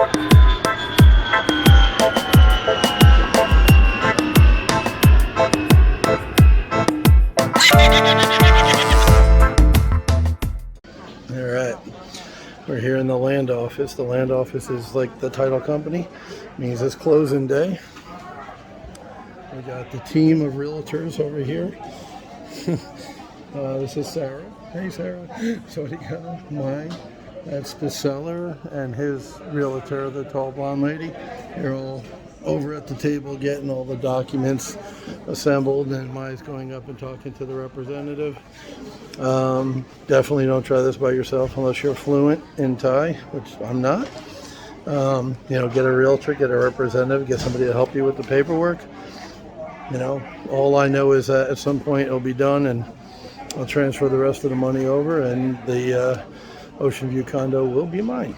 Alright, we're here in the land office. The land office is like the title company. Means it's closing day. We got the team of realtors over here. This is Sarah. Hey Sarah. So we got mine. That's the seller and his realtor, the tall blonde lady. They're all over at the table getting all the documents assembled, and Mai's going up and talking to the representative. Definitely don't try this by yourself unless you're fluent in Thai, which I'm not. Get a realtor, get a representative, get somebody to help you with the paperwork. All I know is that at some point it'll be done, and I'll transfer the rest of the money over, and the Ocean View condo will be mine.